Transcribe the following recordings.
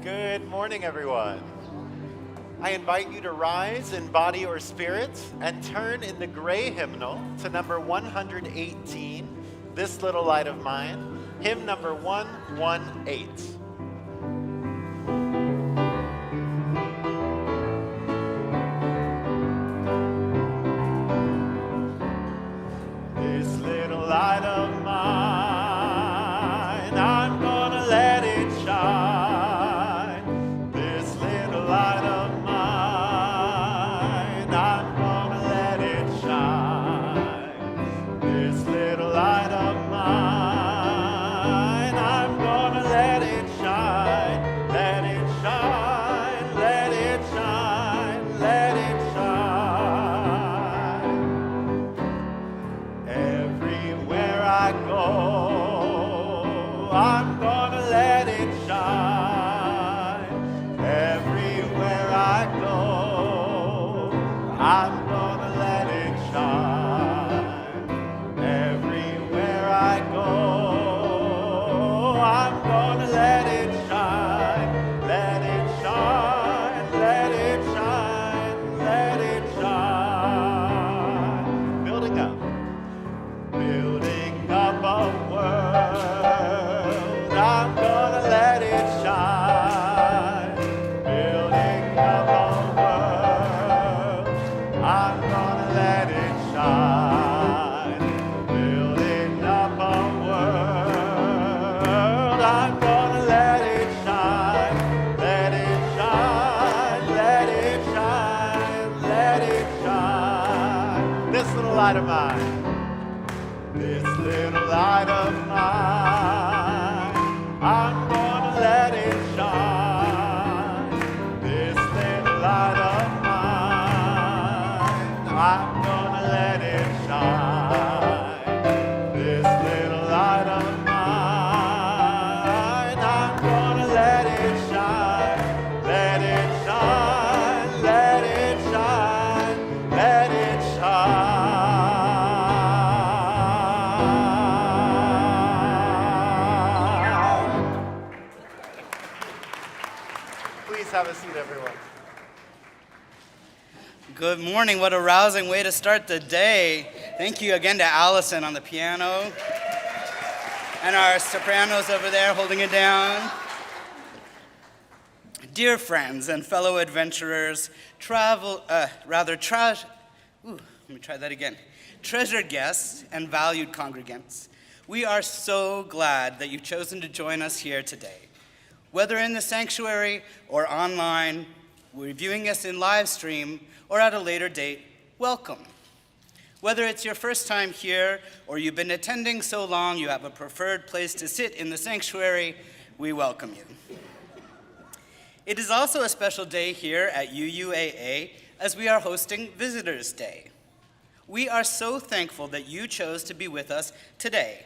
Good morning, everyone. I invite you to rise in body or spirit and turn in the gray hymnal to number 118, This Little Light of Mine, hymn number 118. This little light of mine, I'm gonna let it shine. This little light of mine, I'm gonna let it shine. This little light of mine, I'm gonna let it shine. Let it shine, let it shine, let it shine. Everywhere I go, I'm gonna let it shine. Everywhere I go, I'm gonna let it shine. Everywhere I go, I'm gonna let it shine. Let it shine, let it shine, let it shine. Building up. Building up a world, I'm gonna let it shine. Building up a world, I'm gonna let it shine. Building up a world, I'm gonna let it shine. Let it shine, let it shine, let it shine. This little light of mine. This little light of mine, I'm gonna let it shine. This little light of mine, I'm gonna let it shine. This little light of mine, I'm gonna let it shine. Let it shine, let it shine, let it shine. Please have a seat, everyone. Good morning. What a rousing way to start the day. Thank you again to Allison on the piano and our sopranos over there holding it down. Dear friends and fellow adventurers, treasured guests and valued congregants, we are so glad that you've chosen to join us here today. Whether in the sanctuary or online, reviewing us in live stream, or at a later date, welcome. Whether it's your first time here or you've been attending so long you have a preferred place to sit in the sanctuary, we welcome you. It is also a special day here at UUAA as we are hosting Visitors Day. We are so thankful that you chose to be with us today.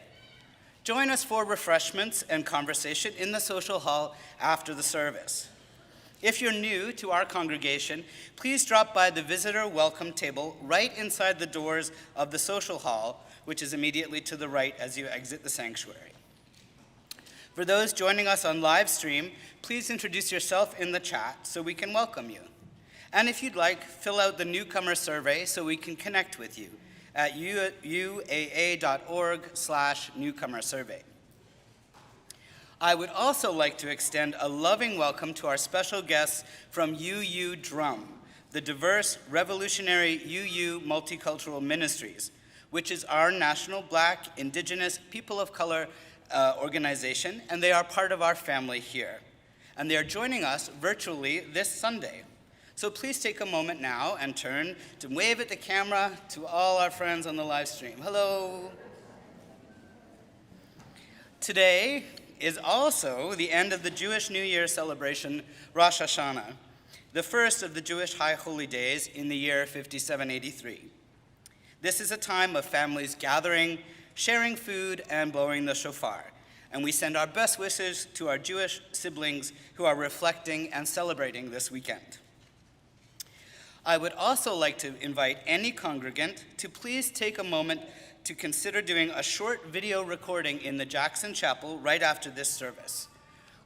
Join us for refreshments and conversation in the social hall after the service. If you're new to our congregation, please drop by the visitor welcome table right inside the doors of the social hall, which is immediately to the right as you exit the sanctuary. For those joining us on live stream, please introduce yourself in the chat so we can welcome you. And if you'd like, fill out the newcomer survey so we can connect with you at uaa.org/newcomer survey. I would also like to extend a loving welcome to our special guests from UU Drum, the diverse revolutionary UU Multicultural Ministries, which is our national Black, Indigenous, people of color organization, and they are part of our family here. And they are joining us virtually this Sunday. So please take a moment now and turn to wave at the camera to all our friends on the live stream. Hello. Today is also the end of the Jewish New Year celebration, Rosh Hashanah, the first of the Jewish High Holy Days in the year 5783. This is a time of families gathering, sharing food, and blowing the shofar. And we send our best wishes to our Jewish siblings who are reflecting and celebrating this weekend. I would also like to invite any congregant to please take a moment to consider doing a short video recording in the Jackson Chapel right after this service.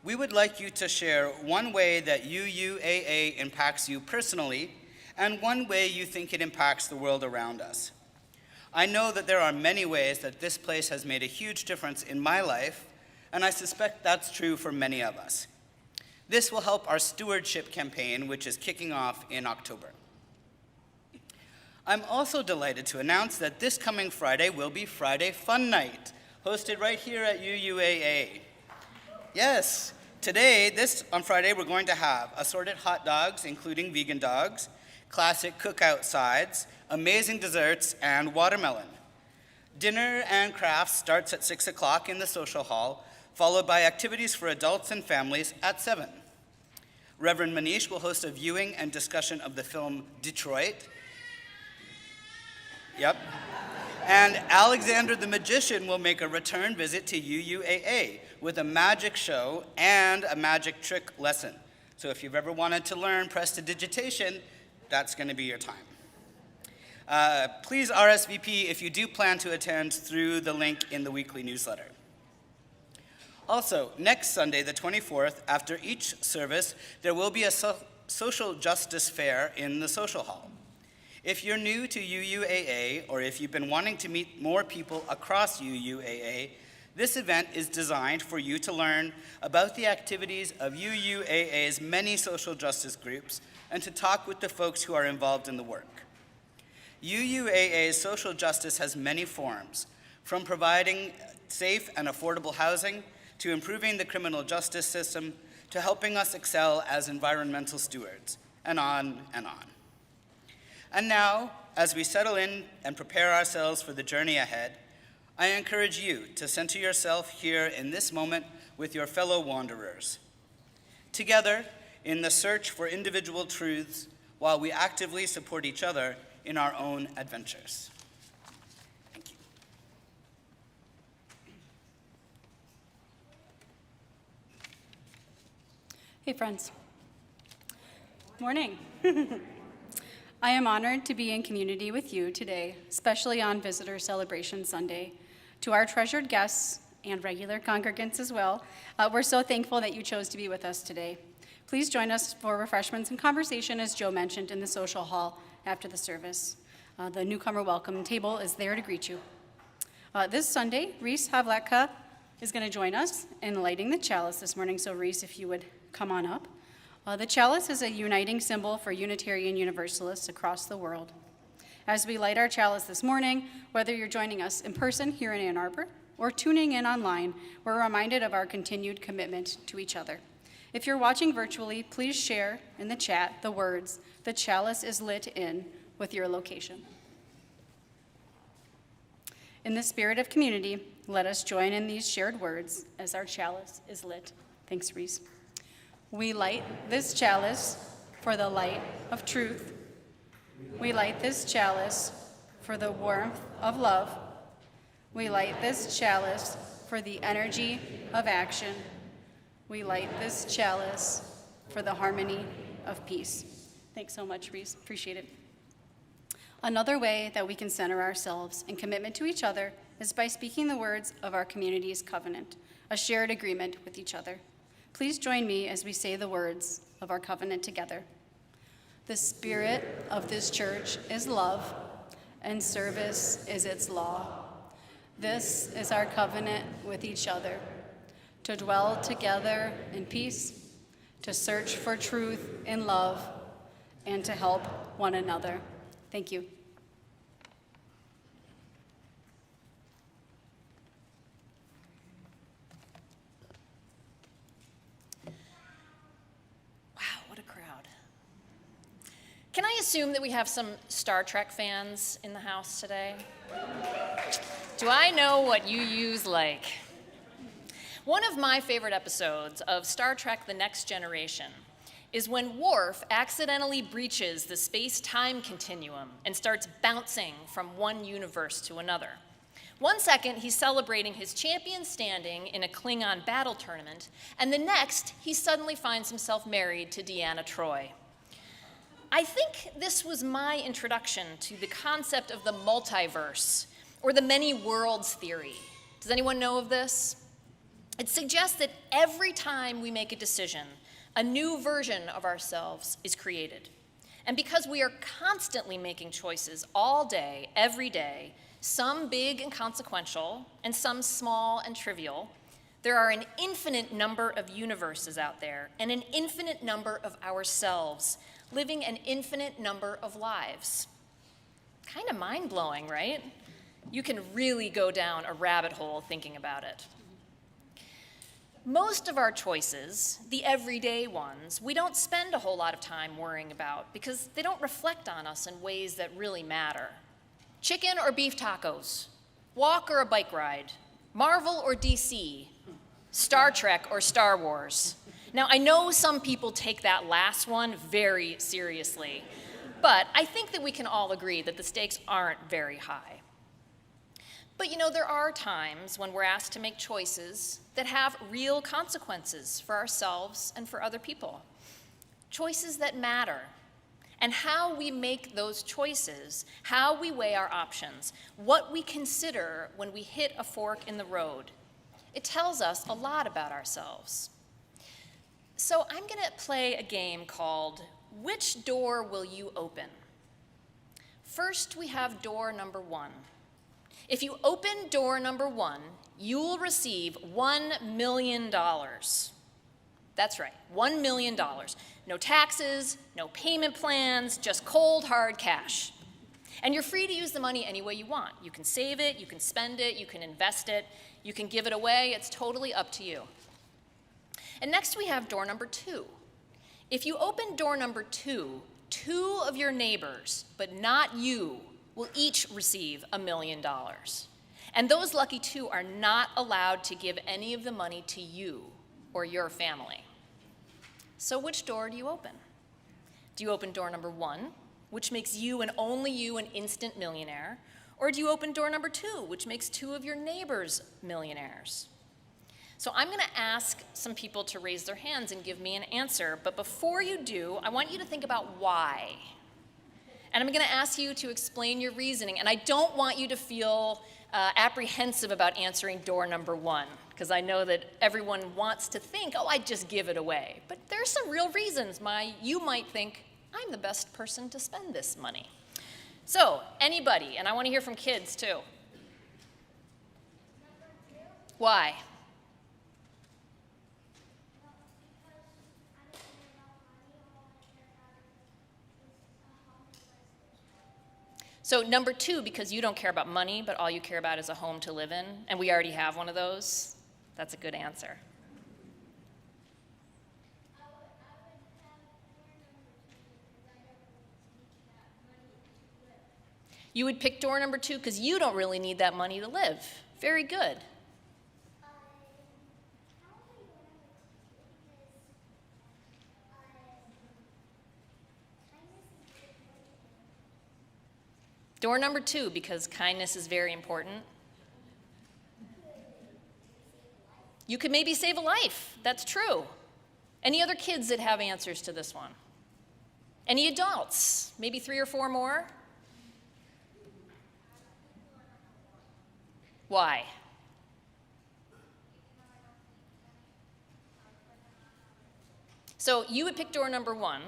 we would like you to share one way that UUAA impacts you personally and one way you think it impacts the world around us. I know that there are many ways that this place has made a huge difference in my life, and I suspect that's true for many of us. This will help our stewardship campaign, which is kicking off in October. I'm also delighted to announce that this coming Friday will be Friday Fun Night, hosted right here at UUAA. Yes, on Friday, we're going to have assorted hot dogs, including vegan dogs, classic cookout sides, amazing desserts, and watermelon. Dinner and crafts starts at 6 o'clock in the social hall, followed by activities for adults and families at 7. Reverend Manish will host a viewing and discussion of the film Detroit. Yep. And Alexander the Magician will make a return visit to UUAA with a magic show and a magic trick lesson. So if you've ever wanted to learn prestidigitation, that's going to be your time. Please RSVP if you do plan to attend through the link in the weekly newsletter. Also, next Sunday, the 24th, after each service, there will be a social justice fair in the social hall. If you're new to UUAA, or if you've been wanting to meet more people across UUAA, this event is designed for you to learn about the activities of UUAA's many social justice groups and to talk with the folks who are involved in the work. UUAA's social justice has many forms, from providing safe and affordable housing, to improving the criminal justice system, to helping us excel as environmental stewards, and on and on. And now, as we settle in and prepare ourselves for the journey ahead, I encourage you to center yourself here in this moment with your fellow wanderers. Together, in the search for individual truths, while we actively support each other in our own adventures. Thank you. Hey, friends. Morning. I am honored to be in community with you today, especially on Visitor Celebration Sunday. To our treasured guests and regular congregants as well, we're so thankful that you chose to be with us today. Please join us for refreshments and conversation, as Joe mentioned, in the social hall after the service. The newcomer welcome table is there to greet you. This Sunday, Reese Havlatka is going to join us in lighting the chalice this morning, so Reese, if you would come on up. The chalice is a uniting symbol for Unitarian Universalists across the world. As we light our chalice this morning, whether you're joining us in person here in Ann Arbor or tuning in online, we're reminded of our continued commitment to each other. If you're watching virtually, please share in the chat the words, "The chalice is lit in," with your location. In the spirit of community, let us join in these shared words as our chalice is lit. Thanks, Reese. We light this chalice for the light of truth. We light this chalice for the warmth of love. We light this chalice for the energy of action. We light this chalice for the harmony of peace. Thanks so much, Reese. Appreciate it. Another way that we can center ourselves in commitment to each other is by speaking the words of our community's covenant, a shared agreement with each other. Please join me as we say the words of our covenant together. The spirit of this church is love, and service is its law. This is our covenant with each other, to dwell together in peace, to search for truth in love, and to help one another. Thank you. Can I assume that we have some Star Trek fans in the house today? Do I know what you use like? One of my favorite episodes of Star Trek: The Next Generation is when Worf accidentally breaches the space-time continuum and starts bouncing from one universe to another. 1 second, he's celebrating his champion standing in a Klingon battle tournament, and the next, he suddenly finds himself married to Deanna Troi. I think this was my introduction to the concept of the multiverse, or the many worlds theory. Does anyone know of this? It suggests that every time we make a decision, a new version of ourselves is created. And because we are constantly making choices all day, every day, some big and consequential, and some small and trivial, there are an infinite number of universes out there, and an infinite number of ourselves, living an infinite number of lives. Kind of mind-blowing, right? You can really go down a rabbit hole thinking about it. Most of our choices, the everyday ones, we don't spend a whole lot of time worrying about because they don't reflect on us in ways that really matter. Chicken or beef tacos, walk or a bike ride, Marvel or DC, Star Trek or Star Wars. Now, I know some people take that last one very seriously, but I think that we can all agree that the stakes aren't very high. But you know, there are times when we're asked to make choices that have real consequences for ourselves and for other people. Choices that matter. And how we make those choices, how we weigh our options, what we consider when we hit a fork in the road, it tells us a lot about ourselves. So I'm going to play a game called Which Door Will You Open? First, we have door number 1. If you open door number 1, you will receive $1 million. That's right, $1 million. No taxes, no payment plans, just cold, hard cash. And you're free to use the money any way you want. You can save it, you can spend it, you can invest it, you can give it away. It's totally up to you. And next we have door number 2. If you open door number 2, 2 of your neighbors, but not you, will each receive $1 million. And those lucky 2 are not allowed to give any of the money to you or your family. So which door do you open? Do you open door number 1, which makes you and only you an instant millionaire? Or do you open door number 2, which makes 2 of your neighbors millionaires? So I'm going to ask some people to raise their hands and give me an answer. But before you do, I want you to think about why. And I'm going to ask you to explain your reasoning. And I don't want you to feel apprehensive about answering door number 1, because I know that everyone wants to think, oh, I'd just give it away. But there's some real reasons why you might think, I'm the best person to spend this money. So, anybody, and I want to hear from kids too. Why? So number 2, because you don't care about money, but all you care about is a home to live in, and we already have one of those. That's a good answer. You would pick door number 2 because you don't really need that money to live. Very good. Door number 2, because kindness is very important. You could maybe save a life. That's true. Any other kids that have answers to this one? Any adults? Maybe 3 or 4 more? Why? So you would pick door number 1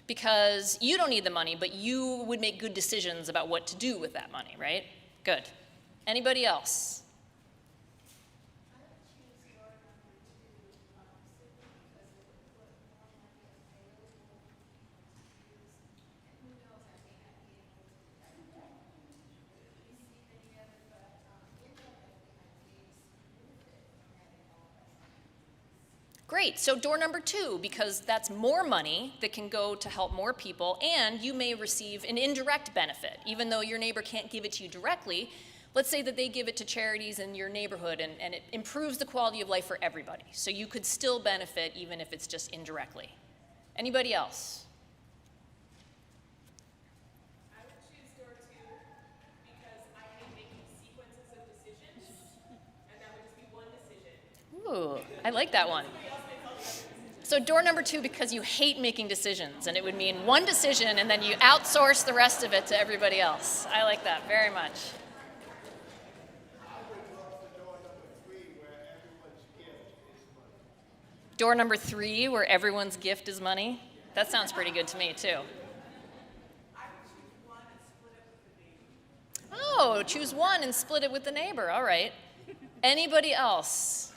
because you don't need the money, but you would make good decisions about what to do with that money, right? Good. Anybody else? Great, so door number 2, because that's more money that can go to help more people, and you may receive an indirect benefit. Even though your neighbor can't give it to you directly, let's say that they give it to charities in your neighborhood, and it improves the quality of life for everybody. So you could still benefit even if it's just indirectly. Anybody else? I would choose door 2 because I hate making sequences of decisions, and that would just be one decision. Ooh, I like that one. So door number 2, because you hate making decisions, and it would mean one decision, and then you outsource the rest of it to everybody else. I like that very much. I would love to door number 3 Door number 3, where everyone's gift is money. That sounds pretty good to me, too. Oh, choose one and split it with the neighbor. All right. Anybody else?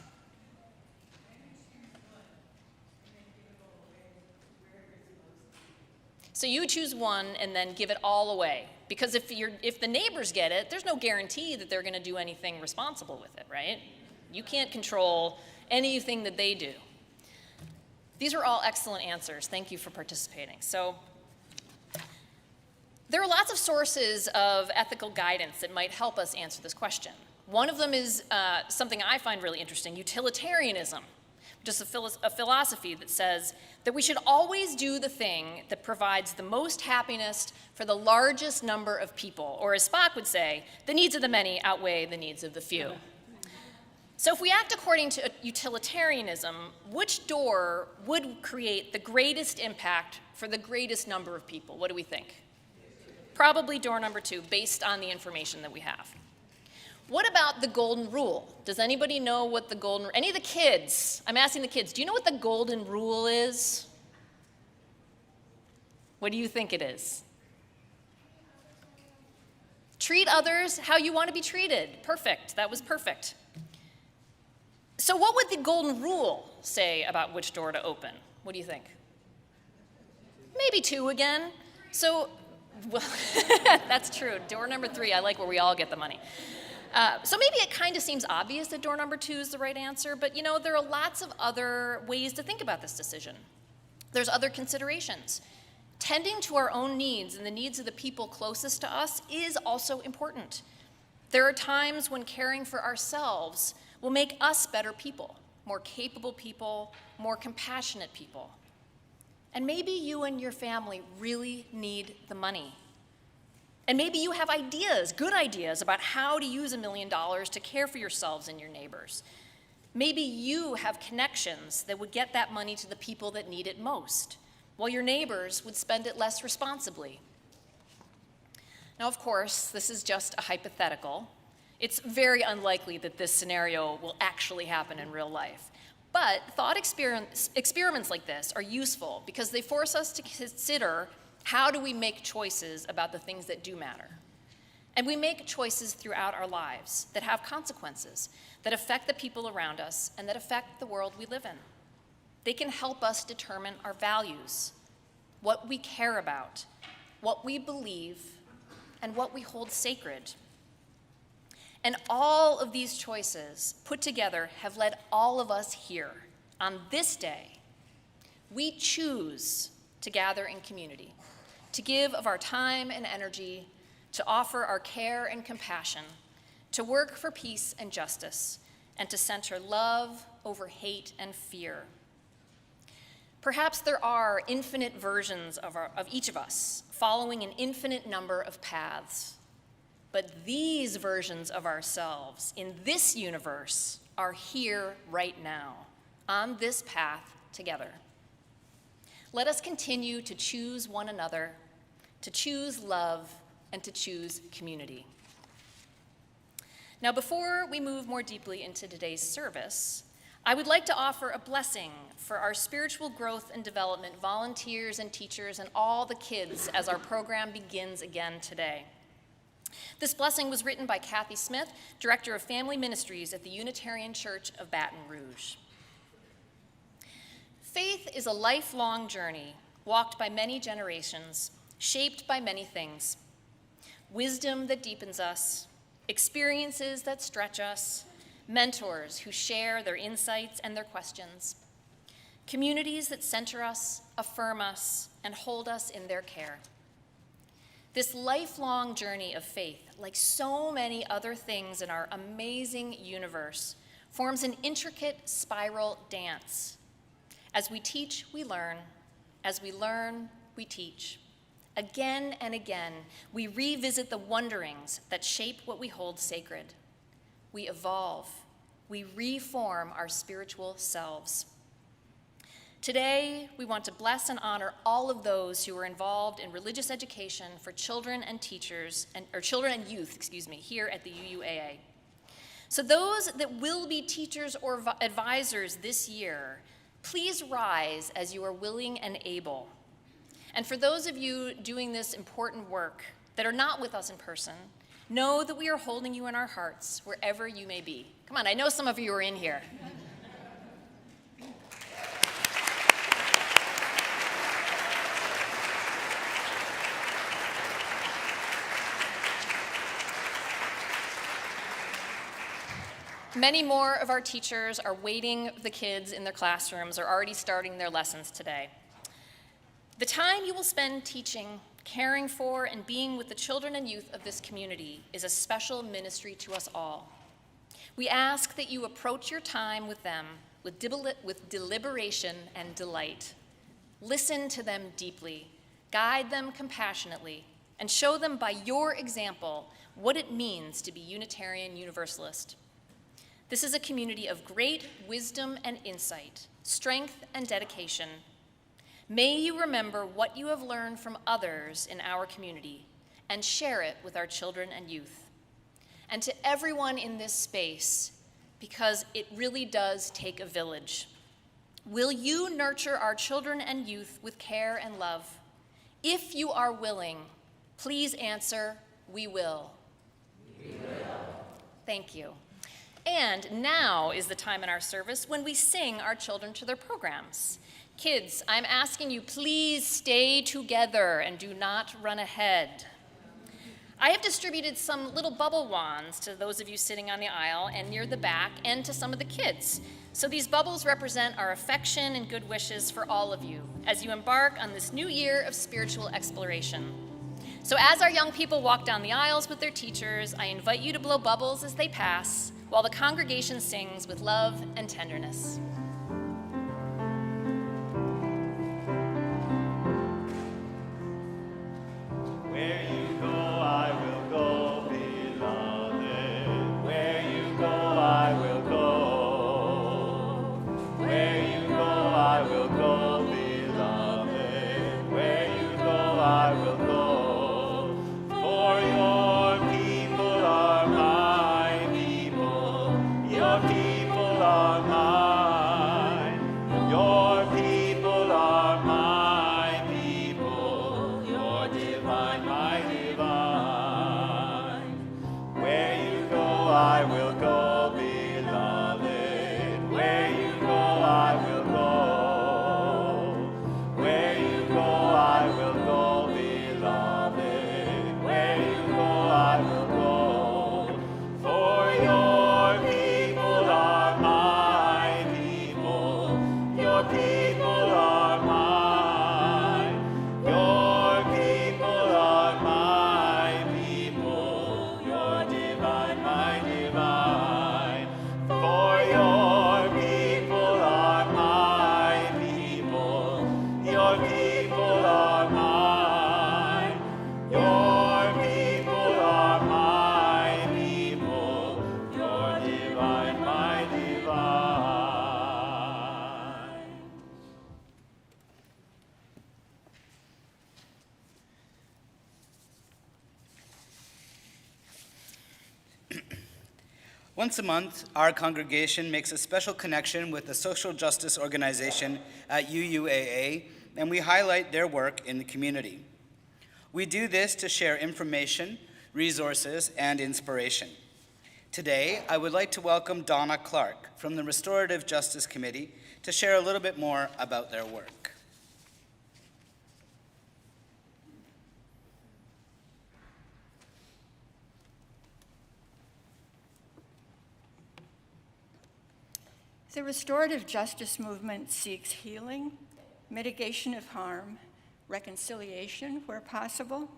So you choose one and then give it all away. Because if the neighbors get it, there's no guarantee that they're going to do anything responsible with it, right? You can't control anything that they do. These are all excellent answers. Thank you for participating. So there are lots of sources of ethical guidance that might help us answer this question. One of them is something I find really interesting, utilitarianism, which is a philosophy that says that we should always do the thing that provides the most happiness for the largest number of people, or as Spock would say, the needs of the many outweigh the needs of the few. So if we act according to utilitarianism, which door would create the greatest impact for the greatest number of people? What do we think? Probably door number 2, based on the information that we have. What about the golden rule? Does anybody know what the golden, any of the kids, I'm asking the kids, do you know what the golden rule is? What do you think it is? Treat others how you want to be treated. Perfect, that was perfect. So what would the golden rule say about which door to open? What do you think? Maybe 2 again. So, well, that's true. Door number 3, I like where we all get the money. So maybe it kind of seems obvious that door number 2 is the right answer, but you know, there are lots of other ways to think about this decision. There's other considerations. Tending to our own needs and the needs of the people closest to us is also important. There are times when caring for ourselves will make us better people, more capable people, more compassionate people. And maybe you and your family really need the money. And maybe you have ideas, good ideas, about how to use $1 million to care for yourselves and your neighbors. Maybe you have connections that would get that money to the people that need it most, while your neighbors would spend it less responsibly. Now, of course, this is just a hypothetical. It's very unlikely that this scenario will actually happen in real life. But thought experiments like this are useful because they force us to consider how do we make choices about the things that do matter. And we make choices throughout our lives that have consequences, that affect the people around us, and that affect the world we live in. They can help us determine our values, what we care about, what we believe, and what we hold sacred. And all of these choices put together have led all of us here on this day. We choose to gather in community, to give of our time and energy, to offer our care and compassion, to work for peace and justice, and to center love over hate and fear. Perhaps there are infinite versions of each of us, following an infinite number of paths. But these versions of ourselves in this universe are here right now, on this path together. Let us continue to choose one another, to choose love, and to choose community. Now, before we move more deeply into today's service, I would like to offer a blessing for our spiritual growth and development volunteers and teachers and all the kids as our program begins again today. This blessing was written by Kathy Smith, Director of Family Ministries at the Unitarian Church of Baton Rouge. Faith is a lifelong journey walked by many generations, shaped by many things. Wisdom that deepens us, experiences that stretch us, mentors who share their insights and their questions, communities that center us, affirm us, and hold us in their care. This lifelong journey of faith, like so many other things in our amazing universe, forms an intricate spiral dance. As we teach, we learn. As we learn, we teach. Again and again, we revisit the wonderings that shape what we hold sacred. We evolve. We reform our spiritual selves. Today, we want to bless and honor all of those who are involved in religious education for children and teachers, children and youth, here at the UUAA. So those that will be teachers or advisors this year, please rise as you are willing and able. And for those of you doing this important work that are not with us in person, know that we are holding you in our hearts wherever you may be. Come on, I know some of you are in here. Many more of our teachers are waiting the kids in their classrooms or already starting their lessons today. The time you will spend teaching, caring for, and being with the children and youth of this community is a special ministry to us all. We ask that you approach your time with them with deliberation and delight. Listen to them deeply, guide them compassionately, and show them by your example what it means to be Unitarian Universalist. This is a community of great wisdom and insight, strength and dedication. May you remember what you have learned from others in our community and share it with our children and youth. And to everyone in this space, because it really does take a village, will you nurture our children and youth with care and love? If you are willing, please answer, we will. We will. Thank you. And now is the time in our service when we sing our children to their programs. Kids, I'm asking you, please stay together and do not run ahead. I have distributed some little bubble wands to those of you sitting on the aisle and near the back and to some of the kids. So these bubbles represent our affection and good wishes for all of you as you embark on this new year of spiritual exploration. So as our young people walk down the aisles with their teachers, I invite you to blow bubbles as they pass, while the congregation sings with love and tenderness. Where you go, I will go, beloved. Where you go, I will go. Where you go, I will go, beloved. Where you go, I will go. For your people are my people. Your people are mine. Your people are my people. Your divine, my divine. Where you go, I will go, beloved. Where you go, I will go. Where you go, I will go, beloved. Where you go, I will go. For your people are my people. Your people are mine. Your people are my people. Your divine, my divine. For your people are my people. Your people are mine. Your people are my people. Your divine, my divine. Once a month, our congregation makes a special connection with the social justice organization at UUAA, and we highlight their work in the community. We do this to share information, resources, and inspiration. Today, I would like to welcome Donna Clark from the Restorative Justice Committee to share a little bit more about their work. The restorative justice movement seeks healing, mitigation of harm, reconciliation where possible,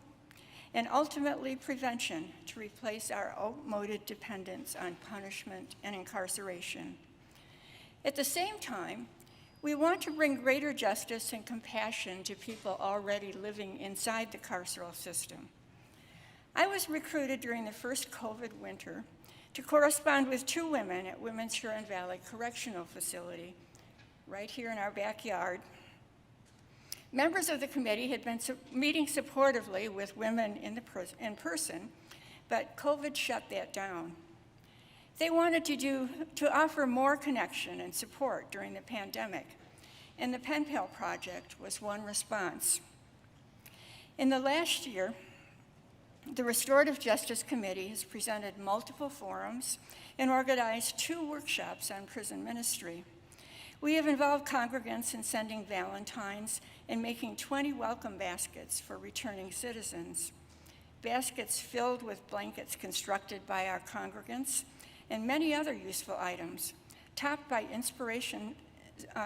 and ultimately prevention to replace our outmoded dependence on punishment and incarceration. At the same time, we want to bring greater justice and compassion to people already living inside the carceral system. I was recruited during the first COVID winter to correspond with two women at Women's Huron Valley Correctional Facility, right here in our backyard. Members of the committee had been meeting supportively with women in person, but COVID shut that down. They wanted to offer more connection and support during the pandemic, and the Pen Pal Project was one response. In the last year, the Restorative Justice Committee has presented multiple forums and organized 2 workshops on prison ministry. We have involved congregants in sending valentines and making 20 welcome baskets for returning citizens. Baskets filled with blankets constructed by our congregants and many other useful items, topped by inspiration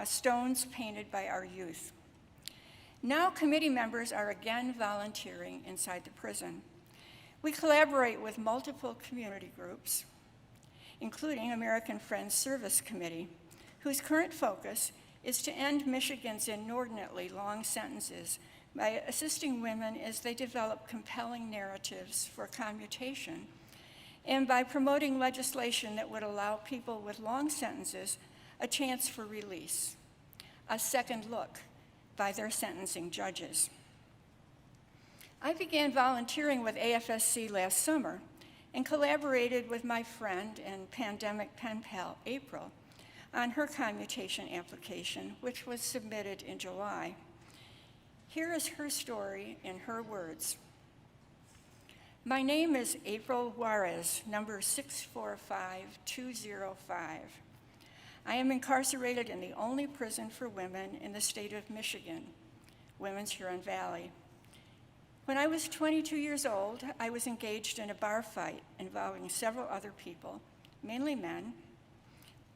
stones painted by our youth. Now committee members are again volunteering inside the prison. We collaborate with multiple community groups, including American Friends Service Committee, whose current focus is to end Michigan's inordinately long sentences by assisting women as they develop compelling narratives for commutation, and by promoting legislation that would allow people with long sentences a chance for release, a second look by their sentencing judges. I began volunteering with AFSC last summer and collaborated with my friend and pandemic pen pal, April, on her commutation application, which was submitted in July. Here is her story in her words. My name is April Juarez, number 645205. I am incarcerated in the only prison for women in the state of Michigan, Women's Huron Valley. When I was 22 years old, I was engaged in a bar fight involving several other people, mainly men,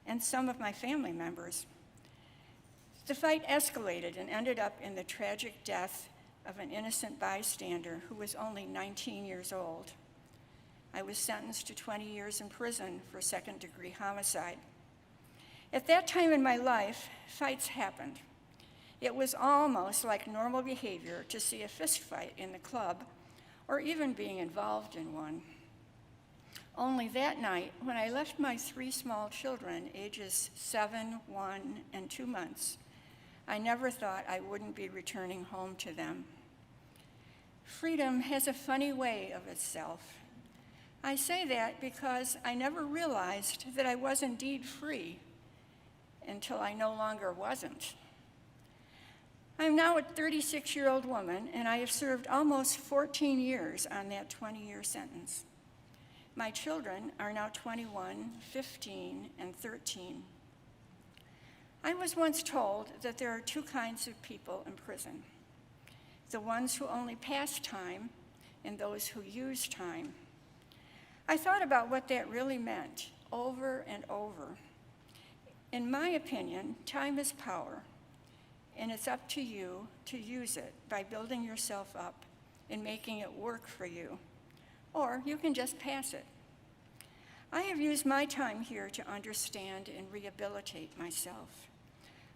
and some of my family members. The fight escalated and ended up in the tragic death of an innocent bystander who was only 19 years old. I was sentenced to 20 years in prison for second-degree homicide. At that time in my life, fights happened. It was almost like normal behavior to see a fist fight in the club or even being involved in one. Only that night, when I left my 3 small children, ages 7, 1, and 2 months, I never thought I wouldn't be returning home to them. Freedom has a funny way of itself. I say that because I never realized that I was indeed free until I no longer wasn't. I'm now a 36-year-old woman, and I have served almost 14 years on that 20-year sentence. My children are now 21, 15, and 13. I was once told that there are 2 kinds of people in prison: the ones who only pass time and those who use time. I thought about what that really meant over and over. In my opinion, time is power, and it's up to you to use it by building yourself up and making it work for you, or you can just pass it. I have used my time here to understand and rehabilitate myself.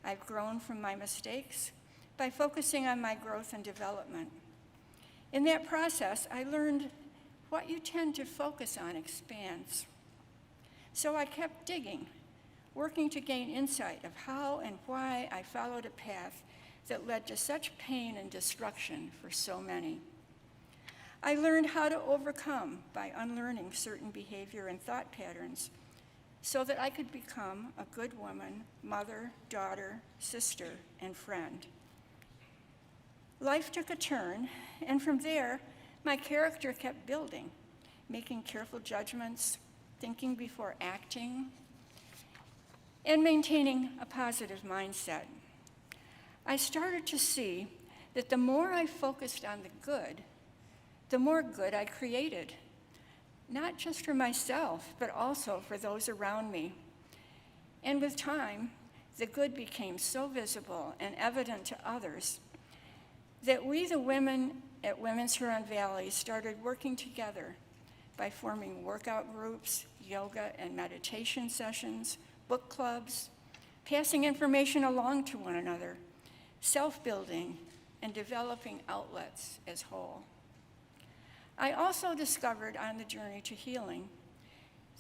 I've grown from my mistakes by focusing on my growth and development. In that process, I learned what you tend to focus on expands. So I kept digging, working to gain insight of how and why I followed a path that led to such pain and destruction for so many. I learned how to overcome by unlearning certain behavior and thought patterns so that I could become a good woman, mother, daughter, sister, and friend. Life took a turn, and from there, my character kept building, making careful judgments, thinking before acting, and maintaining a positive mindset. I started to see that the more I focused on the good, the more good I created, not just for myself, but also for those around me. And with time, the good became so visible and evident to others that we, the women at Women's Huron Valley, started working together by forming workout groups, yoga and meditation sessions, book clubs, passing information along to one another, self-building, and developing outlets as whole. I also discovered on the journey to healing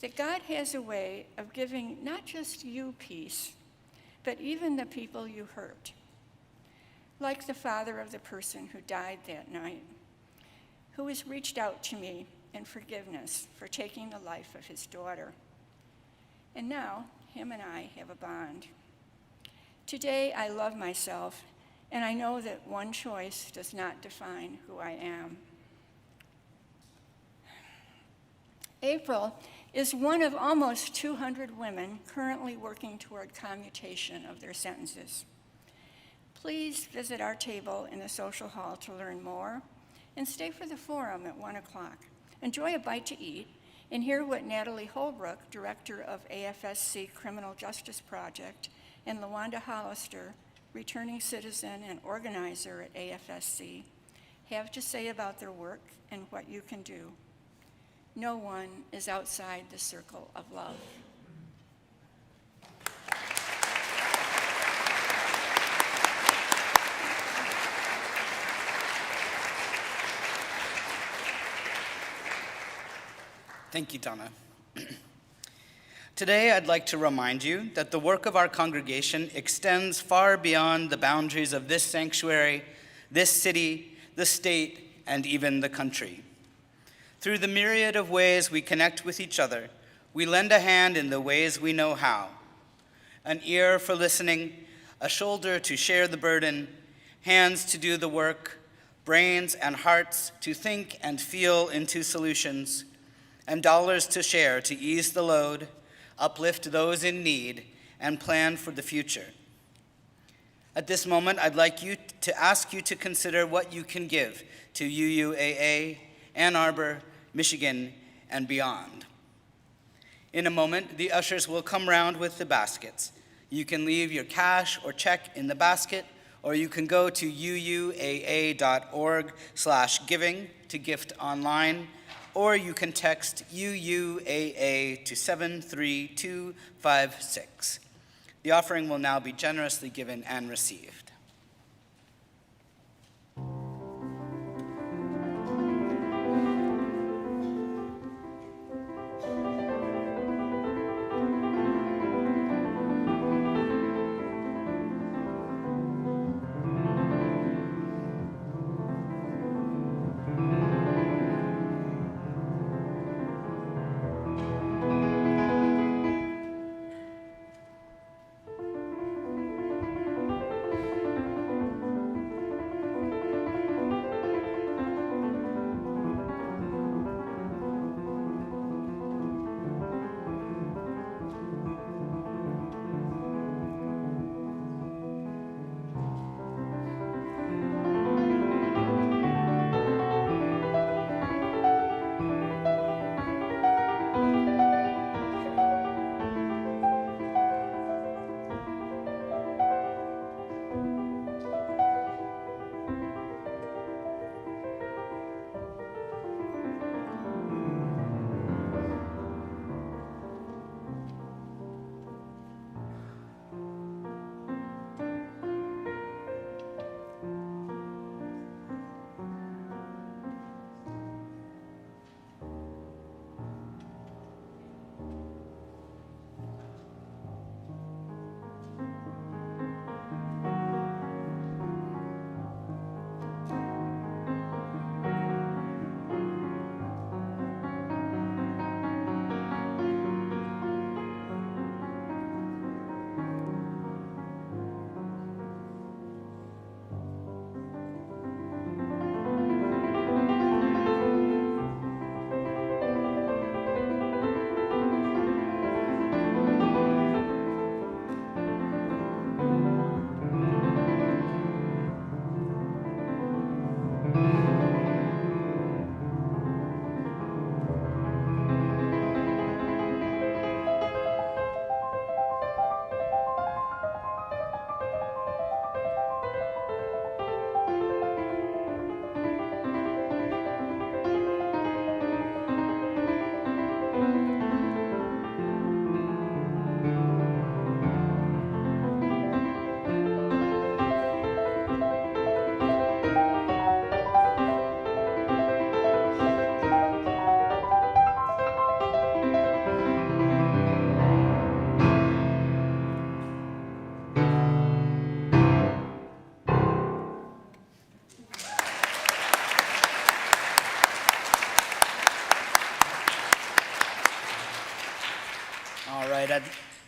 that God has a way of giving not just you peace, but even the people you hurt. Like the father of the person who died that night, who has reached out to me in forgiveness for taking the life of his daughter. And now, him and I have a bond. Today, I love myself, and I know that one choice does not define who I am. April is one of almost 200 women currently working toward commutation of their sentences. Please visit our table in the social hall to learn more, and stay for the forum at 1 o'clock. Enjoy a bite to eat and hear what Natalie Holbrook, director of AFSC Criminal Justice Project, and LaWanda Hollister, returning citizen and organizer at AFSC, have to say about their work and what you can do. No one is outside the circle of love. Thank you, Donna. Today, I'd like to remind you that the work of our congregation extends far beyond the boundaries of this sanctuary, this city, the state, and even the country. Through the myriad of ways we connect with each other, we lend a hand in the ways we know how. An ear for listening, a shoulder to share the burden, hands to do the work, brains and hearts to think and feel into solutions, and dollars to share to ease the load, uplift those in need, and plan for the future. At this moment, I'd like to ask you to consider what you can give to UUAA, Ann Arbor, Michigan, and beyond. In a moment, the ushers will come round with the baskets. You can leave your cash or check in the basket, or you can go to uuaa.org/giving to gift online, or you can text UUAA to 73256. The offering will now be generously given and received.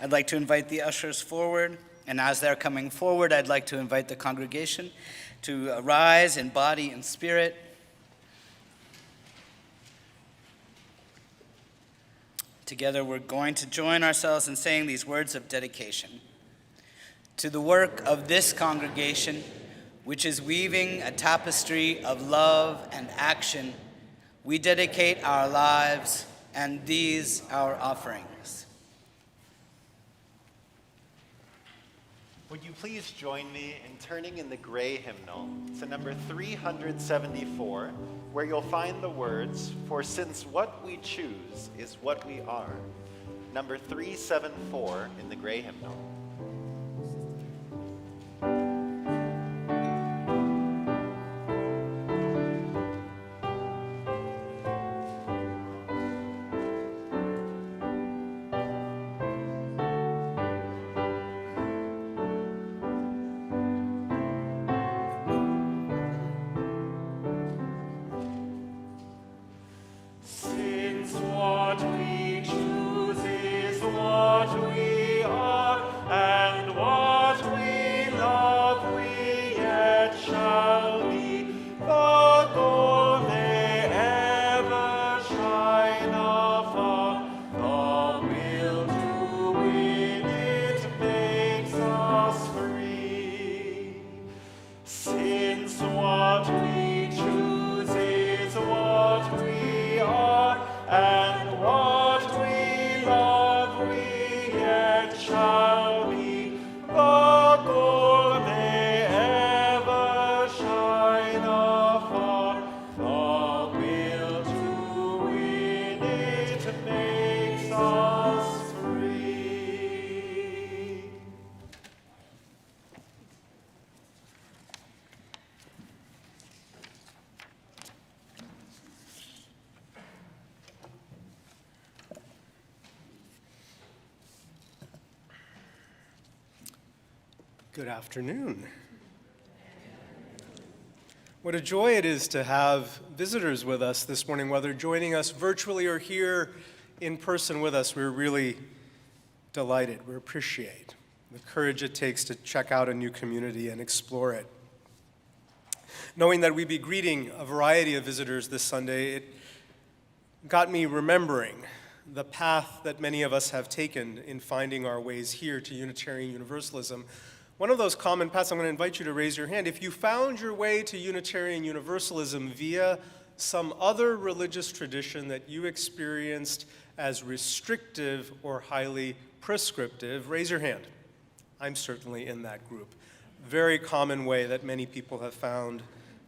I'd like to invite the ushers forward, and as they're coming forward, I'd like to invite the congregation to rise in body and spirit. Together, we're going to join ourselves in saying these words of dedication. To the work of this congregation, which is weaving a tapestry of love and action, we dedicate our lives and these our offerings. Would you please join me in turning in the gray hymnal to number 374, where you'll find the words, "For since what we choose is what we are." Number 374 in the gray hymnal. Good afternoon. What a joy it is to have visitors with us this morning, whether joining us virtually or here in person with us. We're really delighted. We appreciate the courage it takes to check out a new community and explore it. Knowing that we'd be greeting a variety of visitors this Sunday, it got me remembering the path that many of us have taken in finding our ways here to Unitarian Universalism. One of those common paths, I'm going to invite you to raise your hand. If you found your way to Unitarian Universalism via some other religious tradition that you experienced as restrictive or highly prescriptive, raise your hand. I'm certainly in that group. Very common way that many people have found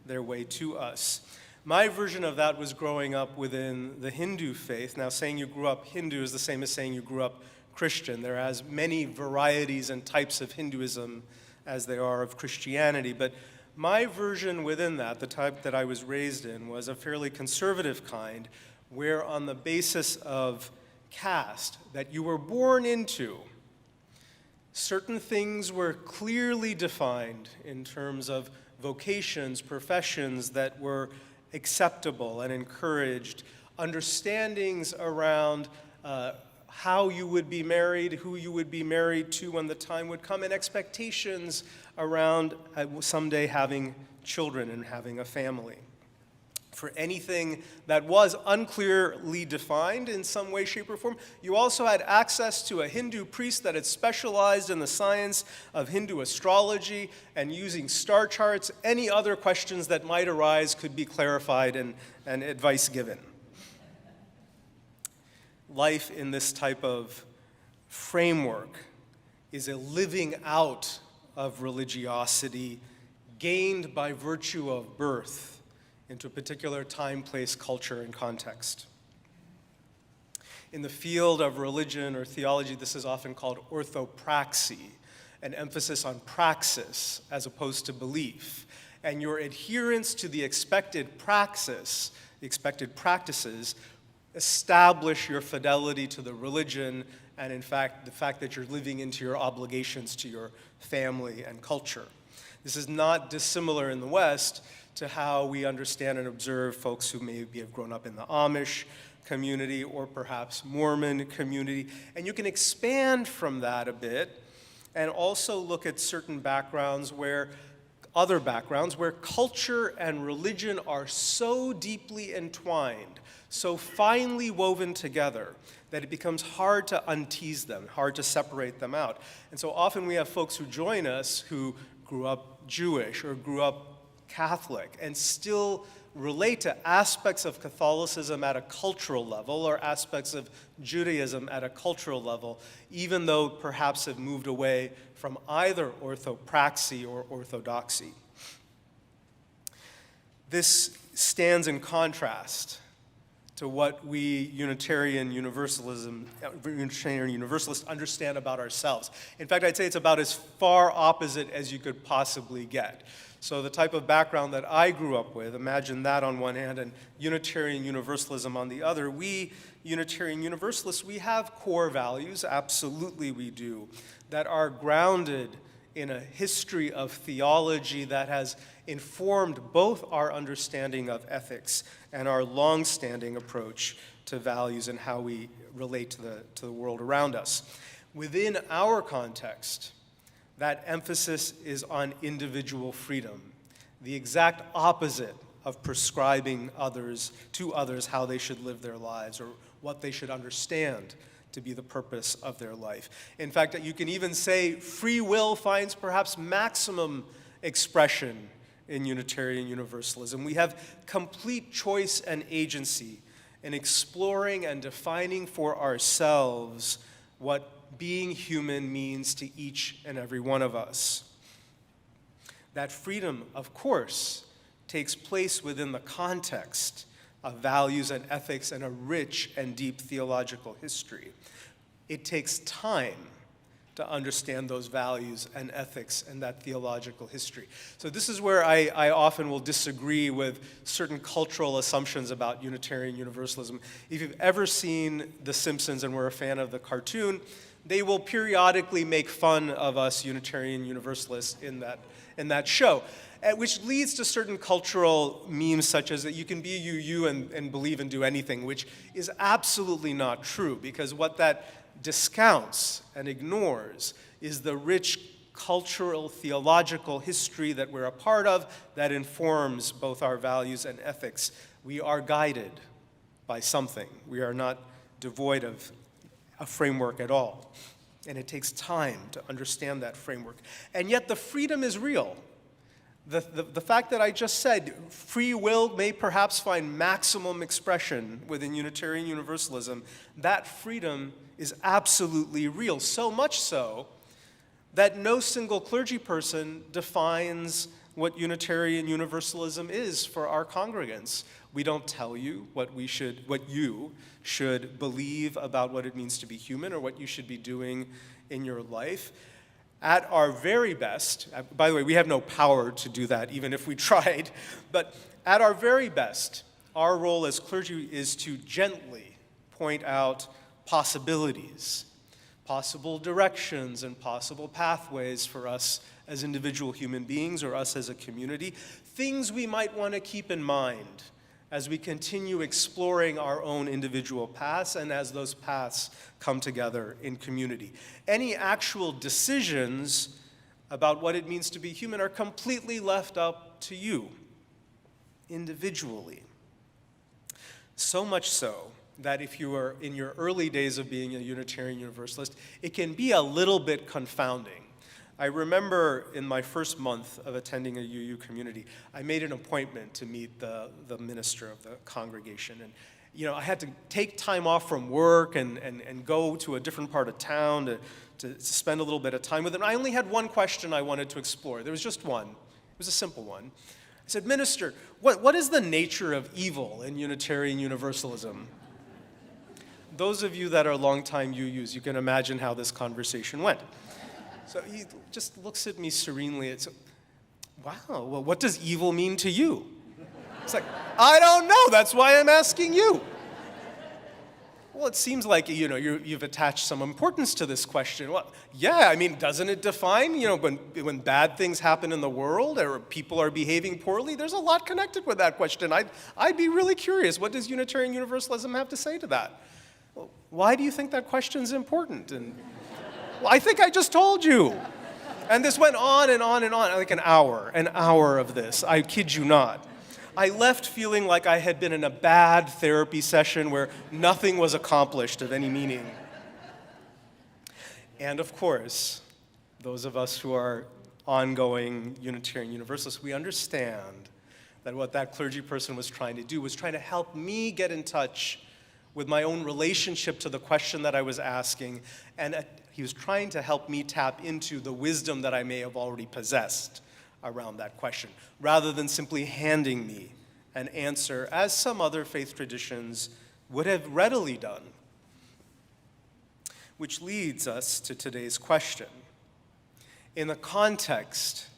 their way to us. My version of that was growing up within the Hindu faith. Now, saying you grew up Hindu is the same as saying you grew up Christian. There are as many varieties and types of Hinduism as there are of Christianity, but my version within that, the type that I was raised in, was a fairly conservative kind, where on the basis of caste that you were born into, certain things were clearly defined in terms of vocations, professions that were acceptable and encouraged, understandings around how you would be married, who you would be married to when the time would come, and expectations around someday having children and having a family. For anything that was unclearly defined in some way, shape, or form, you also had access to a Hindu priest that had specialized in the science of Hindu astrology, and using star charts, any other questions that might arise could be clarified and advice given. Life in this type of framework is a living out of religiosity gained by virtue of birth into a particular time, place, culture, and context. In the field of religion or theology, this is often called orthopraxy, an emphasis on praxis as opposed to belief. And your adherence to the expected praxis, the expected practices, establish your fidelity to the religion, and in fact, the fact that you're living into your obligations to your family and culture. This is not dissimilar in the West to how we understand and observe folks who maybe have grown up in the Amish community or perhaps Mormon community. And you can expand from that a bit and also look at certain backgrounds where other backgrounds where culture and religion are so deeply entwined, so finely woven together, that it becomes hard to untease them, hard to separate them out. And so often we have folks who join us who grew up Jewish or grew up Catholic and still relate to aspects of Catholicism at a cultural level or aspects of Judaism at a cultural level, even though perhaps have moved away from either orthopraxy or orthodoxy. This stands in contrast to what we Unitarian Universalists understand about ourselves. In fact, I'd say it's about as far opposite as you could possibly get. So the type of background that I grew up with, imagine that on one hand, and Unitarian Universalism on the other. We Unitarian Universalists, we have core values, absolutely we do, that are grounded in a history of theology that has informed both our understanding of ethics and our long-standing approach to values and how we relate to the world around us. Within our context, that emphasis is on individual freedom, the exact opposite of prescribing to others how they should live their lives or what they should understand to be the purpose of their life. In fact, you can even say free will finds perhaps maximum expression in Unitarian Universalism. We have complete choice and agency in exploring and defining for ourselves what being human means to each and every one of us. That freedom, of course, takes place within the context of values and ethics and a rich and deep theological history. It takes time to understand those values and ethics and that theological history. So this is where I often will disagree with certain cultural assumptions about Unitarian Universalism. If you've ever seen The Simpsons and were a fan of the cartoon, they will periodically make fun of us Unitarian Universalists in that show, which leads to certain cultural memes such as that you can be you and believe and do anything, which is absolutely not true, because what that discounts and ignores is the rich cultural, theological history that we're a part of that informs both our values and ethics. We are guided by something. We are not devoid of a framework at all. And it takes time to understand that framework. And yet the freedom is real. The fact that I just said, free will may perhaps find maximum expression within Unitarian Universalism, that freedom is absolutely real. So much so that no single clergy person defines what Unitarian Universalism is for our congregants. We don't tell you what you should believe about what it means to be human or what you should be doing in your life. At our very best, by the way, we have no power to do that even if we tried, but at our very best, our role as clergy is to gently point out possibilities, possible directions and possible pathways for us as individual human beings or us as a community, things we might want to keep in mind as we continue exploring our own individual paths and as those paths come together in community. Any actual decisions about what it means to be human are completely left up to you individually. So much so that if you are in your early days of being a Unitarian Universalist, it can be a little bit confounding. I remember in my first month of attending a UU community, I made an appointment to meet the minister of the congregation. And I had to take time off from work and go to a different part of town to spend a little bit of time with him. I only had one question I wanted to explore. There was just one. It was a simple one. I said, "Minister, what is the nature of evil in Unitarian Universalism?" Those of you that are longtime UUs, you can imagine how this conversation went. So he just looks at me serenely and says, "Wow, well, what does evil mean to you?" It's like, "I don't know, that's why I'm asking you." Well, it seems like, you've attached some importance to this question. Well, yeah, I mean, doesn't it define, when bad things happen in the world or people are behaving poorly? There's a lot connected with that question. I'd be really curious. What does Unitarian Universalism have to say to that? Well, why do you think that question's important? And well, I think I just told you. And this went on and on and on, like an hour of this. I kid you not. I left feeling like I had been in a bad therapy session where nothing was accomplished of any meaning. And of course, those of us who are ongoing Unitarian Universalists, we understand that what that clergy person was trying to do was trying to help me get in touch with my own relationship to the question that I was asking, and he was trying to help me tap into the wisdom that I may have already possessed around that question, rather than simply handing me an answer, as some other faith traditions would have readily done. Which leads us to today's question. In the context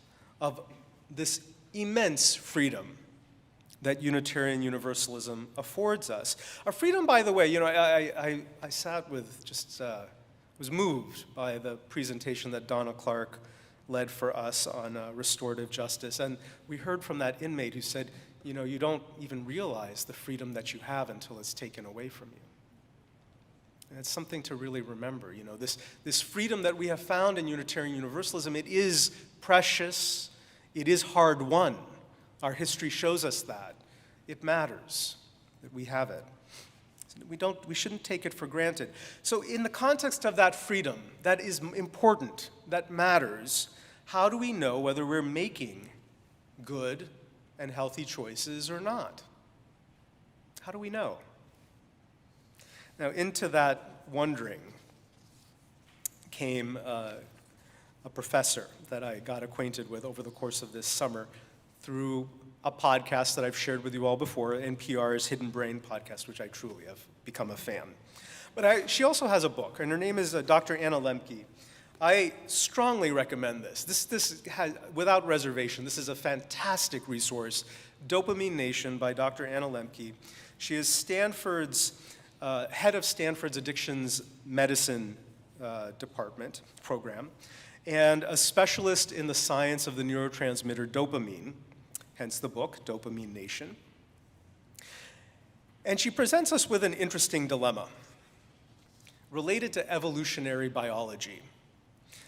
of this immense freedom that Unitarian Universalism affords us, a freedom, by the way, I sat with, was moved by the presentation that Donna Clark led for us on restorative justice. And we heard from that inmate who said, you don't even realize the freedom that you have until it's taken away from you. And it's something to really remember. This freedom that we have found in Unitarian Universalism, it is precious, it is hard won. Our history shows us that. It matters that we have it. We shouldn't take it for granted. So in the context of that freedom, that is important, that matters, how do we know whether we're making good and healthy choices or not? How do we know? Now, into that wondering came a professor that I got acquainted with over the course of this summer through a podcast that I've shared with you all before, NPR's Hidden Brain podcast, which I truly have become a fan. But she also has a book, and her name is Dr. Anna Lemke. I strongly recommend this. This has, without reservation, this is a fantastic resource. Dopamine Nation by Dr. Anna Lemke. She is Stanford's head of Stanford's addictions medicine program, and a specialist in the science of the neurotransmitter dopamine, hence the book, Dopamine Nation. And she presents us with an interesting dilemma related to evolutionary biology.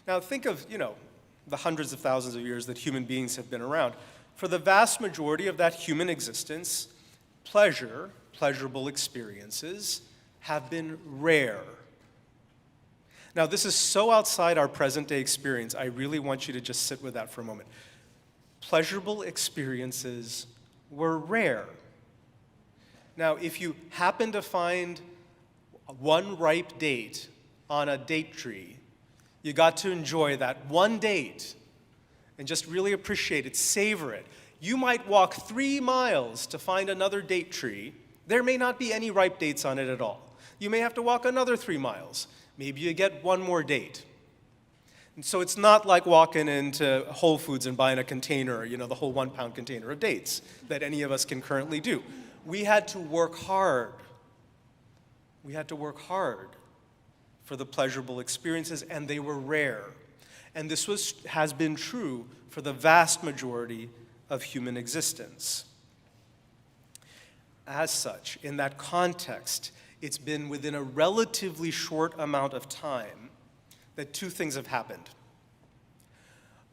Now think of, the hundreds of thousands of years that human beings have been around. For the vast majority of that human existence, pleasurable experiences have been rare. Now this is so outside our present day experience, I really want you to just sit with that for a moment. Pleasurable experiences were rare. Now, if you happen to find one ripe date on a date tree, you got to enjoy that one date and just really appreciate it, savor it. You might walk 3 miles to find another date tree. There may not be any ripe dates on it at all. You may have to walk another 3 miles. Maybe you get one more date. And so it's not like walking into Whole Foods and buying a container, the whole 1-pound container of dates that any of us can currently do. We had to work hard. We had to work hard for the pleasurable experiences, and they were rare. And this has been true for the vast majority of human existence. As such, in that context, it's been within a relatively short amount of time that 2 things have happened.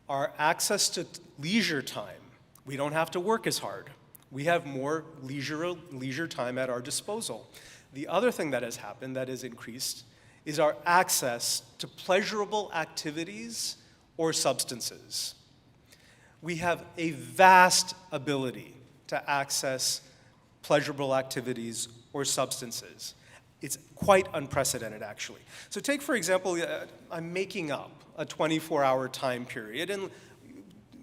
Our access to leisure time, we don't have to work as hard. We have more leisure time at our disposal. The other thing that has happened that has increased is our access to pleasurable activities or substances. We have a vast ability to access pleasurable activities or substances. It's quite unprecedented, actually. So take, for example, I'm making up a 24-hour time period and